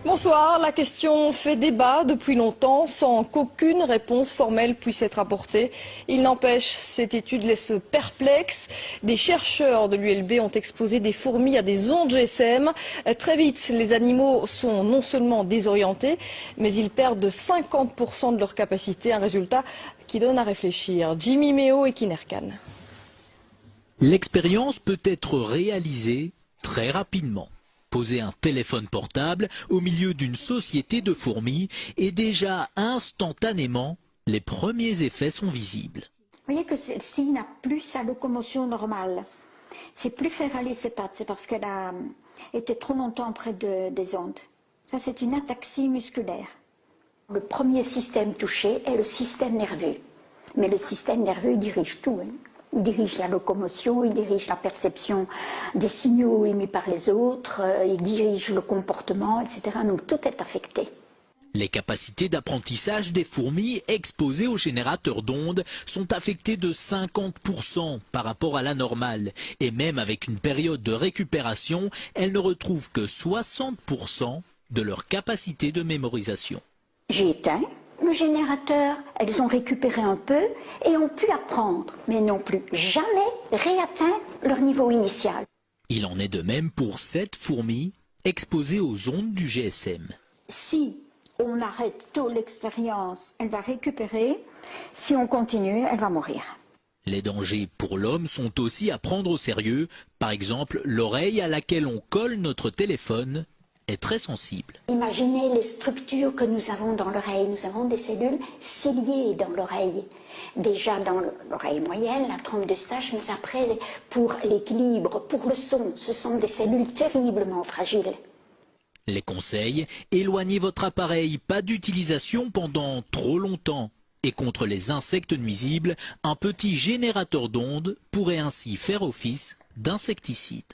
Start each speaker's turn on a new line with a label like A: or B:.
A: Bonsoir, la question fait débat depuis longtemps sans qu'aucune réponse formelle puisse être apportée. Il n'empêche, cette étude laisse perplexe. Des chercheurs de l'ULB ont exposé des fourmis à des ondes GSM. Très vite, les animaux sont non seulement désorientés, mais ils perdent de 50% de leur capacité, un résultat qui donne à réfléchir. Jimmy Méo et Kinerkan.
B: L'expérience peut être réalisée très rapidement. Poser un téléphone portable au milieu d'une société de fourmis et déjà instantanément, les premiers effets sont visibles.
C: Vous voyez que celle-ci n'a plus sa locomotion normale. C'est plus faire aller ses pattes, c'est parce qu'elle a été trop longtemps près des ondes. Ça, c'est une ataxie musculaire. Le premier système touché est le système nerveux. Mais le système nerveux, il dirige tout. Il dirige la locomotion, il dirige la perception des signaux émis par les autres, il dirige le comportement, etc. Donc tout est affecté.
B: Les capacités d'apprentissage des fourmis exposées aux générateurs d'ondes sont affectées de 50% par rapport à la normale. Et même avec une période de récupération, elles ne retrouvent que 60% de leur capacité de mémorisation.
C: J'ai éteint le générateur, elles ont récupéré un peu et ont pu apprendre, mais n'ont plus jamais réatteint leur niveau initial.
B: Il en est de même pour 7 fourmis exposées aux ondes du GSM.
C: Si on arrête tôt l'expérience, elle va récupérer. Si on continue, elle va mourir.
B: Les dangers pour l'homme sont aussi à prendre au sérieux. Par exemple, l'oreille à laquelle on colle notre téléphone est très sensible.
C: Imaginez les structures que nous avons dans l'oreille. Nous avons des cellules ciliées dans l'oreille. Déjà dans l'oreille moyenne, la trompe d'Eustache, mais après, pour l'équilibre, pour le son, ce sont des cellules terriblement fragiles.
B: Les conseils, éloignez votre appareil, pas d'utilisation pendant trop longtemps. Et contre les insectes nuisibles, un petit générateur d'ondes pourrait ainsi faire office d'insecticide.